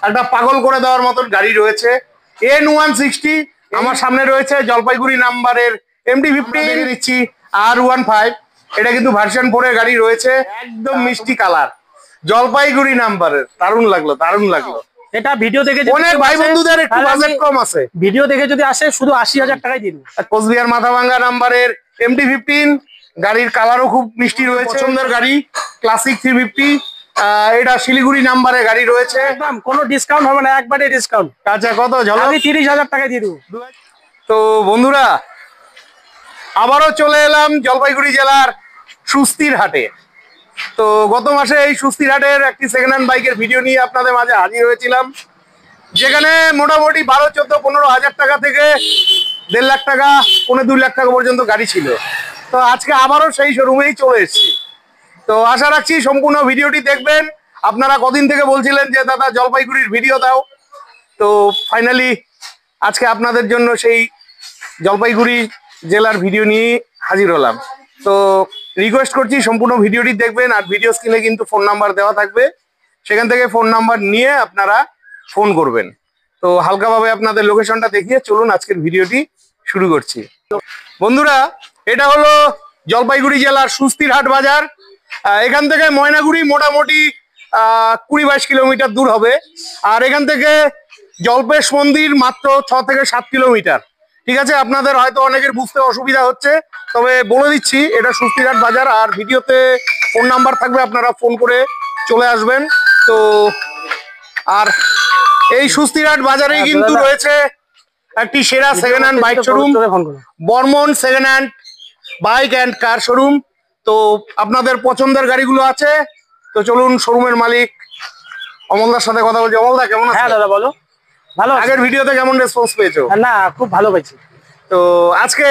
একটা পাগল করে দেওয়ার মতন গাড়ি রয়েছে N160। আমার সামনে রয়েছে জলপাইগুড়ি নাম্বারের MT-50 দিচ্ছি R15। এটা কিন্তু ভার্সন 4 এর গাড়ি রয়েছে, একদম মিষ্টি কালার, জলপাইগুড়ি নাম্বারের। দারুণ লাগলো, দারুণ লাগলো। এটা ভিডিও দেখে অনেক ভাই বন্ধুদের একটু বাজেট কম আছে, ভিডিও দেখে যদি আসে শুধু 80,000 টাকায় দিন। কোচবিহার মাথাভাঙ্গা নাম্বারের MT-15, গাড়ির কালারও খুব মিষ্টি রয়েছে, সুন্দর গাড়ি, ক্লাসিক 350। এটা শিলিগুড়ি নাম্বারে গাড়ি রয়েছে, একদম কোনো ডিসকাউন্ট হবে না, একবারে ডিসকাউন্ট। আচ্ছা কত ঝলক? আমি 30,000 টাকায় দিয়ে দেবো। তো বন্ধুরা আবারও চলে এলাম জলপাইগুড়ি জেলার সুস্তির হাটে। তো গত মাসে এই সুস্তির হাটের একটি সেকেন্ড হ্যান্ড বাইকের ভিডিও নিয়ে আপনাদের মাঝে হাজির হয়েছিলাম, যেখানে মোটামুটি 12, 14, 15 হাজার টাকা থেকে 1.5 লাখ টাকা, 2.5 লাখ টাকা পর্যন্ত গাড়ি ছিল। তো আজকে আবারও সেই শোরুমেই চলে এসেছি। তো আশা রাখছি সম্পূর্ণ ভিডিওটি দেখবেন। আপনারা কদিন থেকে বলছিলেন যে দাদা জলপাইগুড়ির ভিডিও দাও, তো ফাইনালি আজকে আপনাদের জন্য সেই জলপাইগুড়ি জেলার ভিডিও নিয়ে হাজির হলাম। তো রিকোয়েস্ট করছি সম্পূর্ণ ভিডিওটি দেখবেন, আর ভিডিও স্ক্রিনে কিন্তু ফোন নাম্বার দেওয়া থাকবে, সেখান থেকে ফোন নাম্বার নিয়ে আপনারা ফোন করবেন। তো হালকাভাবে আপনাদের লোকেশনটা দেখিয়ে চলুন আজকের ভিডিওটি শুরু করছি। বন্ধুরা এটা হলো জলপাইগুড়ি জেলার সুস্তির হাট বাজার। এখান থেকে ময়নাগুড়ি মোটামুটি 20-22 কিলোমিটার দূর হবে, আর এখান থেকে জল্পেশ মন্দির মাত্র 6 থেকে 7 কিলোমিটার। ঠিক আছে, আপনাদের হয়তো অনেকের বুঝতে অসুবিধা হচ্ছে, তবে বলে দিচ্ছি এটা সুস্তির হাট বাজার, আর ভিডিওতে ফোন নাম্বার থাকবে, আপনারা ফোন করে চলে আসবেন। তো আর এই সুস্তির হাট বাজারেই কিন্তু রয়েছে একটি সেরা second hand bike showroom, Barman second hand bike and car showroom. তো আপনাদের পছন্দের গাড়িগুলো আছে। তো চলুন শোরুমের মালিক অমলদার সাথে কথা বলছি। অমলদা কেমন আছেন? হ্যাঁ দাদা বলো। ভালো। আগের ভিডিওতে কেমন রেসপন্স পেয়েছো? না খুব ভালো পাইছি। তো আজকে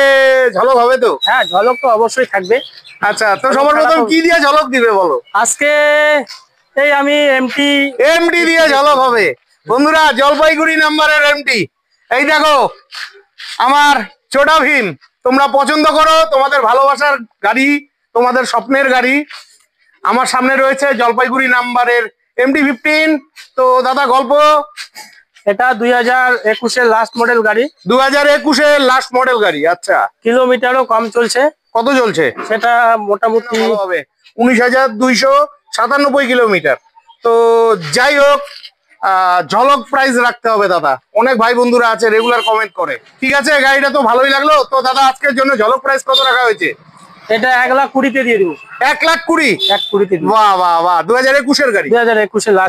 ঝলক হবে তো? হ্যাঁ ঝলক তো অবশ্যই থাকবে। আচ্ছা, তো সবার প্রথম কি দিয়ে ঝলক দিবে বলো? আজকে এই আমি এমটি দিয়ে ঝলক হবে। বন্ধুরা জলপাইগুড়ি নাম্বারের এমটি, এই দেখো আমার ছোটা ভীম, তোমরা পছন্দ করো তোমাদের ভালোবাসার গাড়ি, তোমাদের স্বপ্নের গাড়ি। আমার সামনে রয়েছে জলপাইগুড়ি নাম্বারের MT-15। তো দাদা গল্প, এটা 2021-এর লাস্ট মডেল গাড়ি। 2021-এর লাস্ট মডেল গাড়ি। আচ্ছা, কিলোমিটারও কম চলছে। কত চলছে? সেটা মোটামুটি হবে 19,297 কিলোমিটার। তো যাই হোক, ঝলক প্রাইস রাখতে হবে দাদা, অনেক ভাই বন্ধুরা আছে রেগুলার কমেন্ট করে। ঠিক আছে, গাড়িটা তো ভালোই লাগলো। তো দাদা আজকের জন্য ঝলক প্রাইস কত রাখা হয়েছে? এটা 1,20,000-তে দিয়ে দেবো। 1,20,000? 1,20,000-তে। বাহ বাহ বাহ, 2021-এর গাড়ি।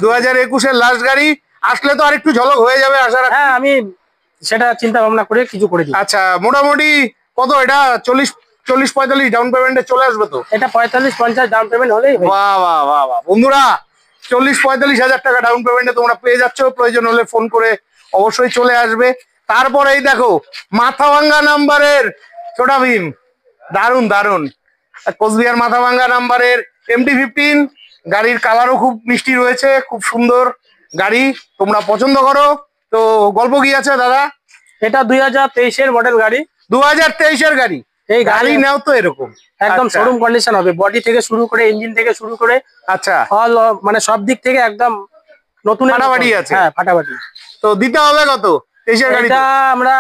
2021-এর লাস্ট গাড়ি, আসলে তো আর একটু ঝলক হয়ে যাবে আশা রাখি। হ্যাঁ আমি সেটা চিন্তা ভাবনা করে কিছু করে দিই। আচ্ছা, মোটামুটি কত এটা 40-45 ডাউন পেমেন্টে চলে আসবে তো? এটা 45-50 ডাউন পেমেন্ট হলেই। বাহ বাহ বাহ বাহ, বন্ধুরা 40-45 হাজার টাকা ডাউন পেমেন্টে তোমরা পেয়ে যাচ্ছ। প্রয়োজন হলে ফোন করে অবশ্যই চলে আসবে। তারপরে এই দেখো মাথাভাঙ্গা নাম্বারের ছোটা ভীম, দারুন দারুন, কোচবিহার মাথাভাঙ্গা নাম্বারের MT-15, গাড়ির কালারও খুব মিষ্টি রয়েছে, খুব সুন্দর গাড়ি, তোমরা পছন্দ করো। তো গল্প কি আছে দাদা? এটা 2023-এর মডেল গাড়ি। 2023-এর গাড়ি। এই গাড়ি নাও তো এরকম একদম শোরুম কন্ডিশন হবে, বডি থেকে শুরু করে ইঞ্জিন থেকে শুরু করে আচ্ছা অল মানে সব দিক থেকে একদম নতুন ফাটাফাটি আছে। হ্যাঁ ফাটাফাটি। তো দিতে হবে কত? 23-এর গাড়ি এটা আমরা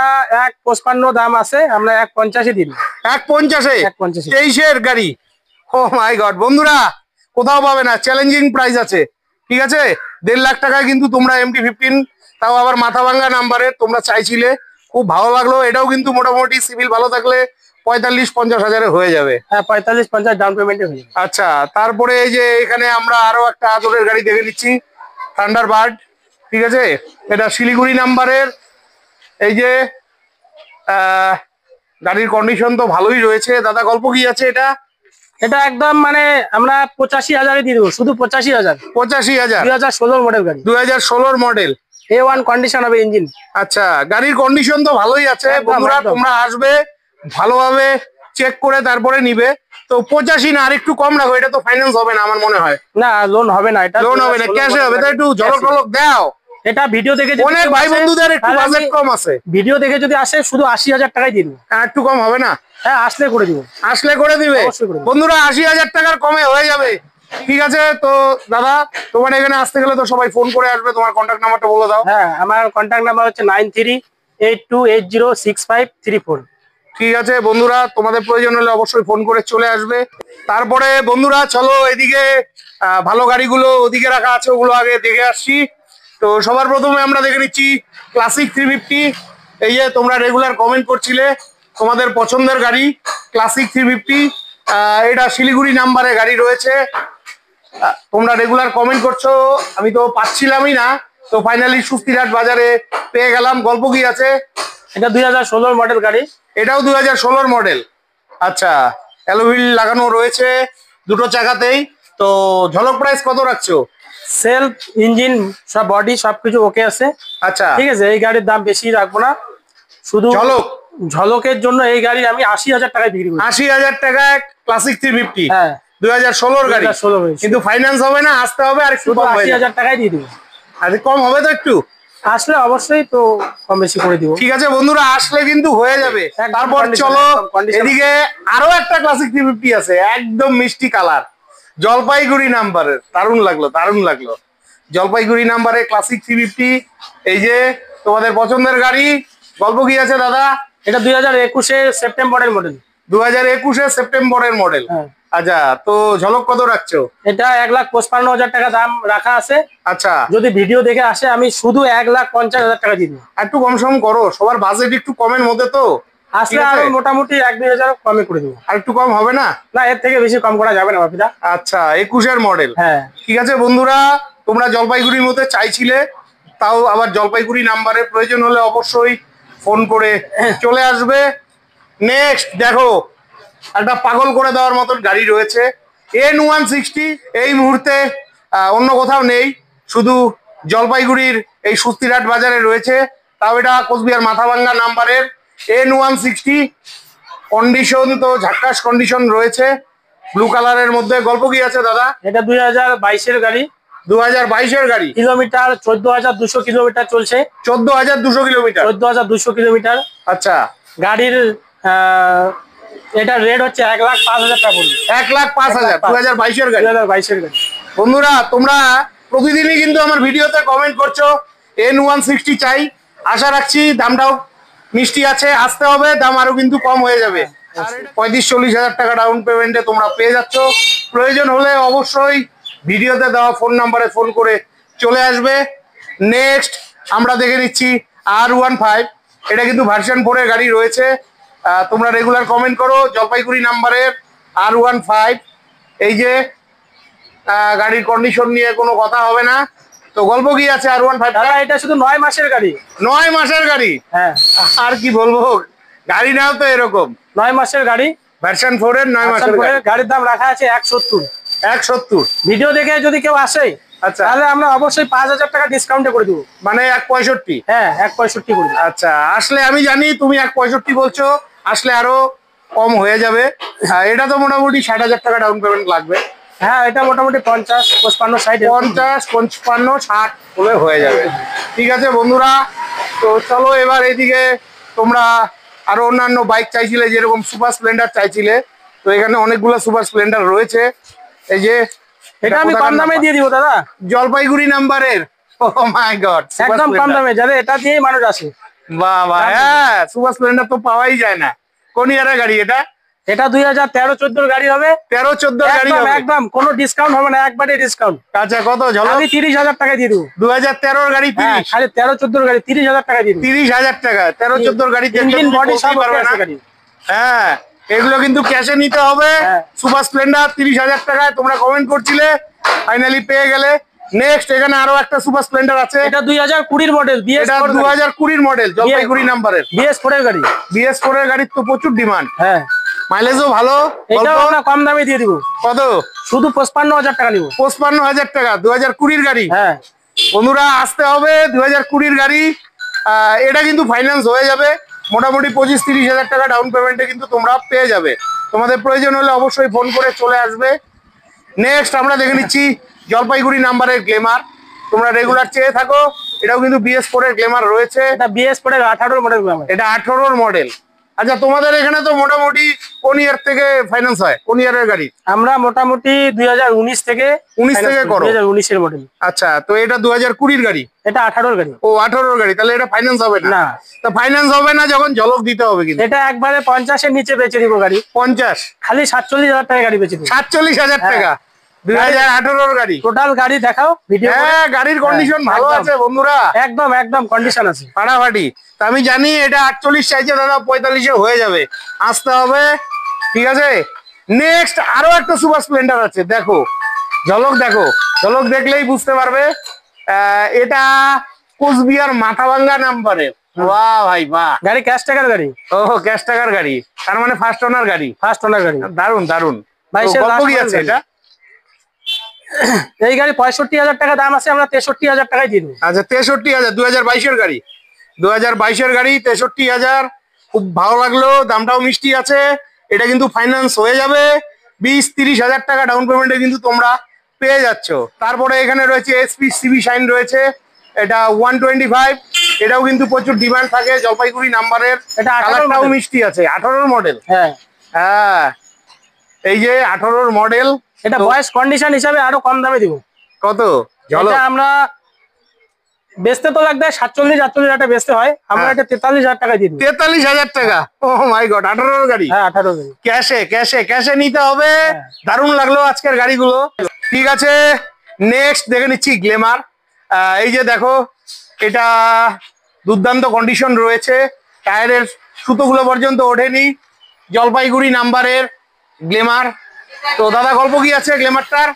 1,55 দাম আছে, আমরা 1,50-এ দিই। 1,50-এ 23-এর গাড়ি? ও মাই গড, বন্ধুরা কোথাও পাবে না, চ্যালেঞ্জিং প্রাইস আছে। ঠিক আছে, 1.5 লাখ টাকায় কিন্তু তোমরা MT-15, তাও আবার মাথাভাঙ্গা নাম্বারে তোমরা চাইছিলে, খুব ভালো লাগলো। এটাও কিন্তু মোটামুটি সিভিল ভালো থাকলে 45-50 হাজারে হয়ে যাবে। হ্যাঁ 45-50 ডাউন পেমেন্টে হয়ে যাবে। আচ্ছা, তারপরে এই যে এখানে আমরা আরো একটা আদরের গাড়ি দেখে নিচ্ছি, থান্ডারবার্ড। ঠিক আছে, এটা শিলিগুড়ি নাম্বারের। এই যে গাড়ির কন্ডিশন তো ভালোই রয়েছে। দাদা গল্প কি আছে এটা? এটা একদম মানে আমরা 85,000-এ দিয়ে দেবো, শুধু 85,000। 85,000? 2016 মডেল গাড়ি। 2016 মডেল, A1 কন্ডিশন হবে ইঞ্জিন। আচ্ছা, গাড়ির কন্ডিশন তো ভালোই আছে। বন্ধুরা তোমরা আসবে ভালোভাবে চেক করে তারপরে নিবে। তো 85 না, আর একটু কম রাখো, এটা তো ফাইন্যান্স হবে না আমার মনে হয়। না লোন হবে না, এটা লোন হবে না, ক্যাশে হবে। তো একটু ঝলক টলক দাও। এটা ভিডিও দেখে অনেক ভাই বন্ধুদের একটু বাজেট কম আছে, ভিডিও দেখে যদি আসে শুধু 80,000 টাকায় দিন। একটু কম হবে না? হ্যাঁ আসলে করে দিব, আসলে করে দিবে। বন্ধুরা 80,000 টাকার কমে হয়ে যাবে ঠিক আছে। তো দাদা, তোমার এখানে আসতে গেলে তো সবাই ফোন করে আসবে, তোমার কন্ট্যাক্ট নাম্বারটা বলে দাও। হ্যাঁ, আমার কন্ট্যাক্ট নাম্বার হচ্ছে 9382806534। ঠিক আছে বন্ধুরা, তোমাদের প্রয়োজন হলে অবশ্যই ফোন করে চলে আসবে। তারপরে বন্ধুরা চলো এদিকে ভালো গাড়িগুলো ওদিকে রাখা আছে, ওগুলো আগে দেখে আসছি। তো সবার প্রথমে আমরা দেখে নিচ্ছি ক্লাসিক 350। এই যে তোমরা রেগুলার কমেন্ট করছিলে তোমাদের পছন্দের গাড়ি ক্লাসিক 350। এটা শিলিগুড়ি নাম্বারে গাড়ি রয়েছে। তোমরা রেগুলার কমেন্ট করছো, আমি তো পাচ্ছিলামই না, তো ফাইনালি সুস্তিরহাট বাজারে পেয়ে গেলাম। গল্প কি আছে? এটা 2016 মডেল গাড়ি। এটাও 2016 মডেল। আচ্ছা, অ্যালোহুইল লাগানো রয়েছে দুটো চাকাতেই। তো ঝলক প্রাইস কত রাখছো? সেলফ ইঞ্জিন সব বডি সবকিছু ওকে আছে। আচ্ছা, ঠিক আছে, এই গাড়ির দাম বেশি রাখবো না, শুধু ঝলক ঝলকের জন্য এই গাড়ি আমি 80,000 টাকায় বিক্রি করি। 80,000 টাকায় ক্লাসিক 350। হ্যাঁ, 2016 গাড়ি, 2016 হয়েছে। কিন্তু ফাইন্যান্স হবে না, আসতে হবে আর একটু শুধু কম হয়ে যাবে। 80,000 টাকায় দিয়ে দেবো। আর কম হবে তো একটু? আসলে অবশ্যই তো কম বেশি করে দিব। ঠিক আছে বন্ধুরা, আসলে কিন্তু হয়ে যাবে। একদম তারপর condition, চলো একদম condition। এদিকে আরো একটা ক্লাসিক 350 আছে, একদম মিষ্টি কালার, জলপাইগুড়ি নাম্বারের। দারুণ লাগলো, দারুণ লাগলো। জলপাইগুড়ি নাম্বারে ক্লাসিক 350, এই যে তোমাদের পছন্দের গাড়ি। গল্প কি আছে দাদা? এটা 2021 সেপ্টেম্বরের মডেল। 2021 সেপ্টেম্বরের মডেল। হ্যাঁ। আচ্ছা, তো ঝলক কত রাখছো? এটা 1,55,000 টাকা দাম রাখা আছে। আচ্ছা, যদি ভিডিও দেখে আসে আমি শুধু 1,50,000 টাকা দিব। একটু কম সম করো, সবার বাজেট একটু কমের মধ্যে তো। আসলে ঠিক আছে? আরো মোটামুটি 1-2,000 কমে করে দেবো। আর একটু কম হবে না? না, এর থেকে বেশি কম করা যাবে না বাপিদা। আচ্ছা, 21 মডেল। হ্যাঁ, ঠিক আছে বন্ধুরা, তোমরা জলপাইগুড়ির মধ্যে চাইছিলে, তাও আবার জলপাইগুড়ি নাম্বারে প্রয়োজন হলে অবশ্যই ফোন করে চলে আসবে। নেক্সট দেখো, একটা পাগল করে দেওয়ার মতন গাড়ি রয়েছে N160। এই মুহূর্তে অন্য কোথাও নেই, শুধু জলপাইগুড়ির এই সুস্তিরহাট বাজারে রয়েছে। তাও এটা কোচবিহার মাথাভাঙ্গা নাম্বারের N160। কন্ডিশন তো ঝাক্কাস কন্ডিশন রয়েছে, ব্লু কালারের মধ্যে। গল্প কি আছে দাদা? এটা 2022 গাড়ি। 2022 গাড়ি। কিলোমিটার 14,200 কিলোমিটার চলছে। 14,200 কিলোমিটার। 14,200 কিলোমিটার। আচ্ছা, গাড়ির এটা রেট হচ্ছে 1,05,000 টাকা পড়বে। 1,05,000 2022 গাড়ি। 2022 গাড়ি। বন্ধুরা, তোমরা প্রতিদিনই কিন্তু আমার ভিডিওতে কমেন্ট করছো N160 চাই। আশা রাখছি দামটাও মিষ্টি আছে, আসতে হবে, দাম আরো কিন্তু কম হয়ে যাবে। 35-40,000 টাকা ডাউন পেমেন্টে তোমরা পেয়ে যাচ্ছ। প্রয়োজন হলে অবশ্যই ভিডিওতে দেওয়া ফোন নাম্বারে ফোন করে চলে আসবে। নেক্সট আমরা দেখে নিচ্ছি R15। এটা কিন্তু ভার্সন 4 এর গাড়ি রয়েছে। তোমরা রেগুলার কমেন্ট করো জলপাইগুড়ি নাম্বারের R15। এই যে গাড়ির কন্ডিশন নিয়ে কোনো কথা হবে না। তো গল্প কি আছে R15? দাদা, এটা শুধু 9 মাসের গাড়ি। 9 মাসের গাড়ি। হ্যাঁ, আর কি বলবো, গাড়ি নাও তো এরকম। 9 মাসের গাড়ি, ভার্সন 4 এর 9 মাসের গাড়ি। গাড়ির দাম রাখা আছে 170। 170। ভিডিও দেখে যদি কেউ আসে, আচ্ছা, তাহলে আমরা অবশ্যই 5,000 টাকা ডিসকাউন্টে করে দেবো। মানে 165। হ্যাঁ, 165 করে দেবো। আচ্ছা, আসলে আমি জানি তুমি 165 বলছো, আসলে আরো কম হয়ে যাবে। এটা তো মোটামুটি 60,000 টাকা ডাউন পেমেন্ট লাগবে। হ্যাঁ, এটা মোটামুটি 50, 55, 60। 50, 55, 60 হলে হয়ে যাবে। ঠিক আছে বন্ধুরা, তো চলো এবার এইদিকে তোমরা আরো অন্যান্য বাইক চাইছিলে, যেরকম সুপার স্প্লেন্ডার চাইছিলে। তো এখানে অনেকগুলো সুপার স্প্লেন্ডার রয়েছে। এই যে এটা আমি কম দামে দিয়ে দিব দাদা, জলপাইগুড়ি নাম্বারের। ও মাই গড, একদম কম দামে, যাতে এটা দিয়েই মানুষ আসে। বাহ বাহ, হ্যাঁ, সুপার স্প্লেন্ডার তো পাওয়াই যায় না। কোন ইয়ারের গাড়ি এটা? এটা 2013-14 গাড়ি হবে। 13-14 গাড়ি একদম হবে। একদম কোনো ডিসকাউন্ট হবে না, একবারে ডিসকাউন্ট। আচ্ছা, কত ঝলক? আমি 30,000 টাকা দিয়ে দেবো। 2013 গাড়ি 30। খালি 13-14 গাড়ি 30,000 টাকা দিয়ে দেবো। 30,000 টাকা 13-14 গাড়ি ইঞ্জিন বডি সব পারবে ওকে না। আছে গাড়ি। হ্যাঁ, এগুলো কিন্তু ক্যাশে নিতে হবে। হ্যাঁ। সুপার স্প্লেন্ডার 30,000 টাকায় তোমরা কমেন্ট করছিলে, ফাইনালি পেয়ে গেলে। নেক্সট এখানে আরো একটা সুপার স্প্লেন্ডার আছে। এটা 2020 মডেল, এটা 2020 মডেল, জলপাইগুড়ি নাম্বারের। BS4 এর গাড়ি। BS4 এর গাড়ির তো প্রচুর ডিমান্ড, হ্যাঁ, মাইলেজও ভালো। এটাও আমরা কম দামে দিয়ে দিব, কত? শুধু 55,000 টাকা নিব। 55,000 টাকা 2020 গাড়ি। হ্যাঁ, বন্ধুরা, আসতে হবে, 2020 গাড়ি। এটা কিন্তু ফাইন্যান্স হয়ে যাবে, মোটামুটি 25-30,000 টাকা ডাউন পেমেন্টে কিন্তু তোমরা পেয়ে যাবে। তোমাদের প্রয়োজন হলে অবশ্যই ফোন করে চলে আসবে। নেক্সট আমরা দেখে নিচ্ছি জলপাইগুড়ি নাম্বারের গ্লেমার। তোমরা রেগুলার চেয়ে থাকো, এটাও কিন্তু BS4 এর গ্লেমার রয়েছে। এটা BS4 এর 18 মডেল। এটা 18 মডেল। আচ্ছা, তোমাদের এখানে তো মোটামুটি কোন ইয়ার থেকে ফাইন্যান্স হয়, কোন ইয়ারের গাড়ি? আমরা মোটামুটি 2019 থেকে 19 থেকে করো? 2019 এর মডেল। আচ্ছা, তো এটা 2020 গাড়ি? এটা 18 গাড়ি। ও 18 গাড়ি, তাহলে এটা ফাইন্যান্স হবে না? না, তো ফাইন্যান্স হবে না যখন ঝলক দিতে হবে কিন্তু। এটা একবারে 50 এর নিচে বেচে দিব গাড়ি। 50? খালি 47,000 টাকা গাড়ি বেচে দিব। 47,000 টাকা 2018 গাড়ি? টোটাল গাড়ি দেখাও ভিডিও। হ্যাঁ, গাড়ির কন্ডিশন ভালো আছে বন্ধুরা, একদম একদম কন্ডিশন আছে ফাটাফাটি। তো আমি জানি এটা 48 চাইছে দাদা, 45-এ হয়ে যাবে, আসতে হবে, ঠিক আছে। নেক্সট আরো একটা সুপার স্প্লেন্ডার আছে, দেখো ঝলক, দেখো ঝলক দেখলেই বুঝতে পারবে। এটা কোচবিহার মাথাভাঙ্গা নাম্বারে। বাহ ভাই বাহ, গাড়ি ক্যাশ টাকার গাড়ি। ও ক্যাশ টাকার গাড়ি, তার মানে ফার্স্ট ওনার গাড়ি। ফার্স্ট ওনার গাড়ি, দারুন দারুন। ভাই তো কত কি আছে এটা? এই গাড়ি 65,000 টাকা দাম আছে, আমরা 63,000 টাকায় দিয়ে দেবো। আচ্ছা 63,000, 2022-এর গাড়ি, 2022-এর গাড়ি 63,000। খুব ভালো লাগলো, দামটাও মিষ্টি আছে। এটা কিন্তু ফাইন্যান্স হয়ে যাবে, 20-30,000 টাকা ডাউন পেমেন্টে কিন্তু তোমরা পেয়ে যাচ্ছ। তারপরে এখানে রয়েছে এসপি সিবি শাইন রয়েছে, এটা 125। এটাও কিন্তু প্রচুর ডিমান্ড থাকে, জলপাইগুড়ি নাম্বারের। এটা 18 কালারটাও মিষ্টি আছে, 18 মডেল। হ্যাঁ হ্যাঁ, এই যে 18 মডেল। এটা ভয়েস কন্ডিশন হিসাবে আরো কম দামে দিব। কত? এটা আমরা বেচতে তো লাগবে 47-48 টাকা বেচতে হয়, আমরা এটা 43,000 টাকা দিয়ে দিব। 43,000 টাকা? ও মাই গড, 18 গাড়ি? হ্যাঁ 18 গাড়ি ক্যাশে ক্যাশে ক্যাশে নিতে হবে। দারুণ লাগলো আজকের গাড়িগুলো, ঠিক আছে। নেক্সট দেখে নিচ্ছি গ্ল্যামার। এই যে দেখো, এটা দুর্দান্ত কন্ডিশন রয়েছে, টায়ারের সুতোগুলো পর্যন্ত ওঠেনি, জলপাইগুড়ি নাম্বারের গ্ল্যামার। তো দাদা গল্প কি আছে গ্ল্যামারটার?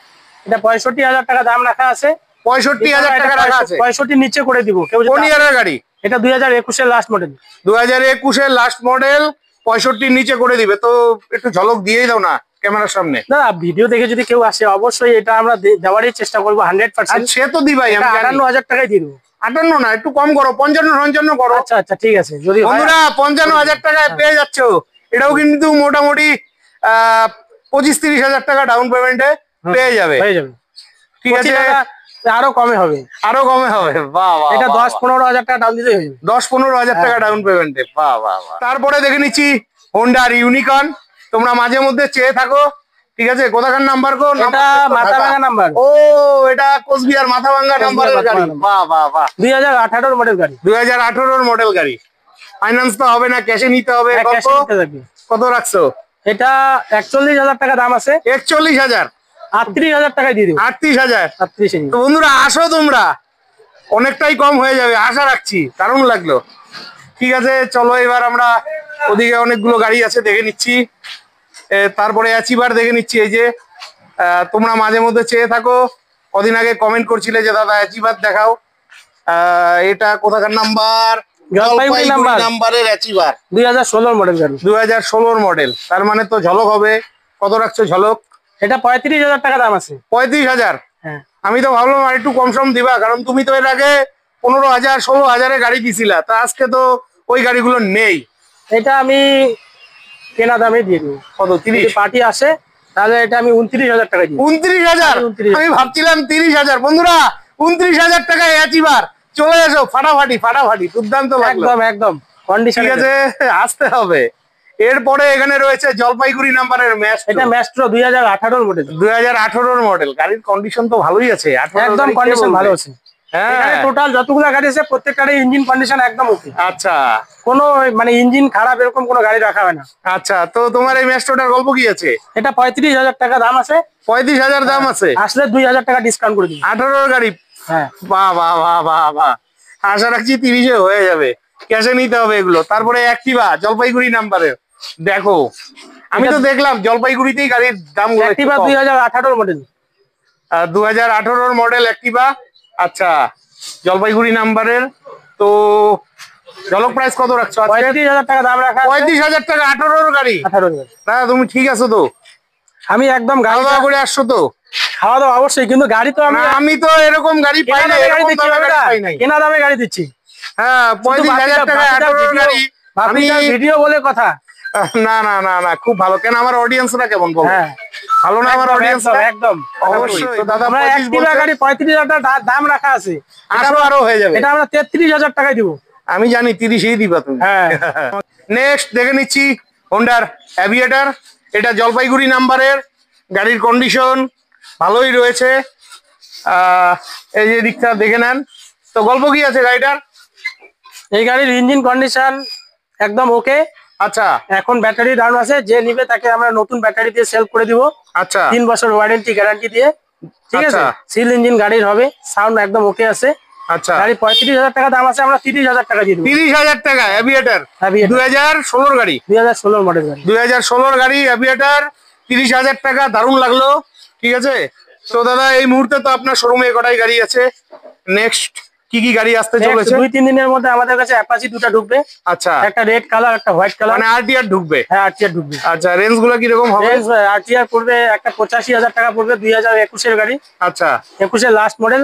এটা 65,000 টাকা দাম রাখা আছে। 65,000 টাকা রাখা আছে? 65 নিচে করে দিব। কোন ইয়ারের গাড়ি? এটা 2021-এর লাস্ট মডেল। 2021-এর লাস্ট মডেল, 65 নিচে করে দিবে। তো একটু ঝলক দিয়েই দাও না ক্যামেরার সামনে। না, ভিডিও দেখে যদি কেউ আসে অবশ্যই এটা আমরা দেওয়ারই চেষ্টা করবো 100%। সে তো দিবাই, আমি 58,000 টাকায় দিয়ে দেবো। 58 না, একটু কম করো, 55 করো। আচ্ছা আচ্ছা ঠিক আছে, যদি বন্ধুরা 55,000 টাকায় পেয়ে যাচ্ছ। এটাও কিন্তু মোটামুটি 25-30,000 টাকা ডাউন পেমেন্টে পেয়ে যাবে, হয়ে যাবে। ঠিক আছে। আরো কমে হবে, আরো কমে হবে? বাহ বাহ, এটা 10-15,000 টাকা ডাউন দিতে হয়ে যাবে। 10-15,000 টাকা ডাউন পেমেন্টে, বাহ বাহ বাহ। তারপরে দেখে নিচ্ছি হোন্ডার ইউনিকর্ন, তোমরা মাঝে মধ্যে চেয়ে থাকো, ঠিক আছে। কোথাকার নাম্বার গো? এটা মাথাভাঙ্গা নাম্বার। ও, এটা কোচবিহার মাথাভাঙ্গা নাম্বারের গাড়ি। বাহ বাহ বাহ, 2018 মডেল গাড়ি। 2018 মডেল গাড়ি। ফাইন্যান্স তো হবে না, ক্যাশে নিতে হবে। কত রাখছো? এটা 41,000 টাকা দাম আছে। 41,000? 38,000 টাকায় দিয়ে দিব। 38,000? 38। তো বন্ধুরা আসো, তোমরা অনেকটাই কম হয়ে যাবে আশা রাখছি। দারুণ লাগলো, ঠিক আছে। চলো এবার আমরা ওদিকে অনেকগুলো গাড়ি আছে দেখে নিচ্ছি। তারপরে অ্যাচিভার দেখে নিচ্ছি। এই যে তোমরা মাঝে মধ্যে চেয়ে থাকো, কদিন আগে কমেন্ট করছিলে যে দাদা অ্যাচিভার দেখাও। এটা কোথাকার নাম্বার? জলপাইগুড়ি নাম্বারের অ্যাচিভার, 2016 মডেল গাড়ি। 2016 মডেল, তার মানে তো ঝলক হবে। কত রাখছো ঝলক? এটা 35,000 টাকা দাম আছে। 35,000? হ্যাঁ, আমি তো ভাবলাম আর একটু কম সম দিবা, কারণ তুমি তো এর আগে 15,000 16,000-এ গাড়ি দিছিলা, তা আজকে তো ওই গাড়িগুলো নেই। এটা আমি কেনা দামে দিয়ে দিব। কত? 30? পার্টি আসে তাহলে এটা আমি 29,000 টাকা দিই। 29,000? 29,000। আমি ভাবছিলাম 30,000। বন্ধুরা 29,000 টাকায় অ্যাচিভার, চলে এসো, ফাটাফাটি ফাটাফাটি, দুর্দান্ত লাগলো। একদম একদম কন্ডিশন ঠিক আছে, আসতে হবে। এরপরে এখানে রয়েছে জলপাইগুড়ি নাম্বারের ম্যাস্ট্রো। এটা ম্যাস্ট্রো 2018 মডেল। 2018 মডেল। গাড়ির কন্ডিশন তো ভালোই আছে, একদম কন্ডিশন ভালো আছে। হ্যাঁ, টোটাল যতগুলো গাড়ি আছে প্রত্যেকটারই ইঞ্জিন কন্ডিশন একদম ওকে। আচ্ছা, কোনো মানে ইঞ্জিন খারাপ এরকম কোনো গাড়ি রাখা হয় না। আচ্ছা। তো তোমার এই ম্যাস্ট্রোটার গল্প কি আছে? এটা 35,000 টাকা দাম আছে। 35,000 দাম আছে? আসলে 2,000 টাকা ডিসকাউন্ট করে দিই। 18 গাড়ি? হ্যাঁ, বাহ বাহ বাহ বাহ বাহ, আশা রাখছি 30-এ হয়ে যাবে। ক্যাশে নিতে হবে এগুলো। তারপরে অ্যাক্টিভা জলপাইগুড়ি নাম্বারের, দেখো আমি তো দেখলাম জলপাইগুড়িতেই গাড়ির দাম। অ্যাক্টিভা 2018 মডেল। 2018 মডেল অ্যাক্টিভা, আচ্ছা, জলপাইগুড়ি নাম্বারের। তো ঝলক প্রাইস কত রাখছো? 35,000 টাকা দাম রাখা। 35,000 টাকা 18 গাড়ি? 18 গাড়ি। দাদা তুমি ঠিক আছো তো? আমি একদম খাওয়া দাওয়া করে আসছো তো? খাওয়া দাওয়া অবশ্যই, কিন্তু গাড়ি তো আমি তো এরকম গাড়ি পাই না, এরকম দামে গাড়ি পাই নাই। কেনা দামে গাড়ি দিচ্ছি। হ্যাঁ, 35,000 টাকা 18 গাড়ি। আমি ভিডিও বলে কথা। না না না না, খুব ভালো। কেন আমার অডিয়েন্সরা কেমন বল? হ্যাঁ, ভালো না আমার অডিয়েন্স? একদম অবশ্যই। তো দাদা আমরা অ্যাক্টিভা গাড়ি 35,000 টাকা দাম রাখা আছে। আসো, আরো হয়ে যাবে। এটা আমরা 33,000 টাকায় দিব। আমি জানি 30-ই দিবা তুমি। হ্যাঁ। নেক্সট দেখে নিচ্ছি হোন্ডার অ্যাভিয়েটার। এটা জলপাইগুড়ি নাম্বারের, গাড়ির কন্ডিশন ভালোই রয়েছে। এই যে দিকটা দেখে নেন। তো গল্প কি আছে গাড়িটার? এই গাড়ির ইঞ্জিন কন্ডিশন একদম ওকে। আচ্ছা এখন ব্যাটারি ডাউন আছে, যে নিবে তাকে আমরা নতুন ব্যাটারি দিয়ে সেল করে দিব। আচ্ছা 3 বছর ওয়ারেন্টি গ্যারান্টি দিয়ে, ঠিক আছে। আচ্ছা। সিল ইঞ্জিন গাড়ির হবে, সাউন্ড একদম ওকে আছে। আচ্ছা গাড়ি 35,000 টাকা দাম আছে, আমরা 30,000 টাকা দিয়ে দেবো। 30,000 টাকা অ্যাভিয়েটার, 2016 গাড়ি, 2016 মডেল গাড়ি। 2016 গাড়ি অ্যাভিয়েটার, 30,000 টাকা। দারুণ লাগলো, ঠিক আছে। তো দাদা এই মুহূর্তে তো আপনার শোরুমে কটাই গাড়ি আছে? নেক্সট কি কি গাড়ি আসতে চলেছে? 2-3 দিনের মধ্যে আমাদের কাছে অ্যাপাচি 2টা ঢুকবে। আচ্ছা একটা রেড কালার, একটা হোয়াইট কালার। মানে আরটিআর ঢুকবে? হ্যাঁ, আরটিআর ঢুকবে। আচ্ছা রেঞ্জ গুলো কিরকম হবে? আরটিআর পড়বে একটা 85,000 টাকা পড়বে, 2021 এর গাড়ি। আচ্ছা 21 এর লাস্ট মডেল।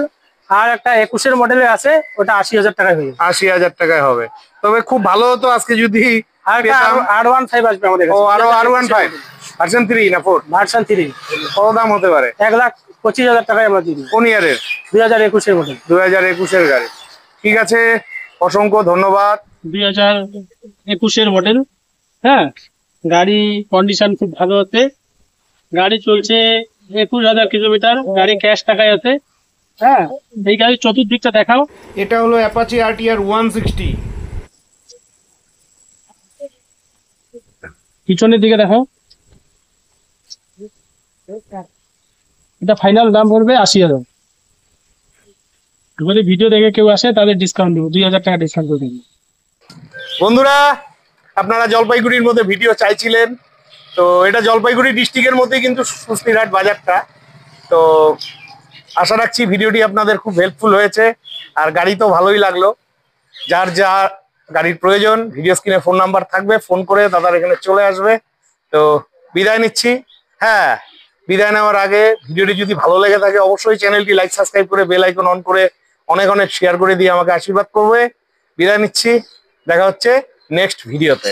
আর একটা 21 এর মডেলে আছে, ওটা 80,000 টাকায় হয়ে যাবে। 80,000 টাকায় হবে। তবে খুব ভালো হতো আজকে যদি আর একটা R15 আসবে আমাদের কাছে। ও আরো R15 ভার্সন 3 না 4? ভার্সন 3। কত দাম হতে পারে? 1,25,000 টাকায় আমরা দিয়ে দিই। কোন ইয়ারের? 2021 এর মডেল। 2021 এর গাড়ি। ঠিক আছে, অসংখ্য ধন্যবাদ। 2021 এর মডেল। হ্যাঁ, গাড়ি কন্ডিশন খুব ভালো আছে। গাড়ি চলছে 21,000 কিলোমিটার। গাড়ি ক্যাশ টাকায় আছে। হ্যাঁ, এই গাড়ির চতুর্দিকটা দেখাও। এটা হলো অ্যাপাচি আরটিআর 160। পিছনের দিকে দেখো। এটা ফাইনাল দাম পড়বে 80,000। যদি ভিডিও দেখে কেউ আসে তাদের ডিসকাউন্ট দেবো, 2,000 টাকা ডিসকাউন্ট করে দেবো। বন্ধুরা আপনারা জলপাইগুড়ির মধ্যে ভিডিও চাইছিলেন, তো এটা জলপাইগুড়ি ডিস্ট্রিক্টের মধ্যে কিন্তু সুস্তিরহাট বাজারটা। তো আশা রাখছি ভিডিওটি আপনাদের খুব হেল্পফুল হয়েছে, আর গাড়ি তো ভালোই লাগলো। যার যা গাড়ির প্রয়োজন ভিডিও স্ক্রিনে ফোন নাম্বার থাকবে, ফোন করে দাদার এখানে চলে আসবে। তো বিদায় নিচ্ছি। হ্যাঁ, বিদায় নেওয়ার আগে ভিডিওটি যদি ভালো লেগে থাকে অবশ্যই চ্যানেলটি লাইক সাবস্ক্রাইব করে বেল আইকন অন করে অনেক অনেক শেয়ার করে দিয়ে আমাকে আশীর্বাদ করবে। বিদায় নিচ্ছি, দেখা হচ্ছে নেক্সট ভিডিওতে।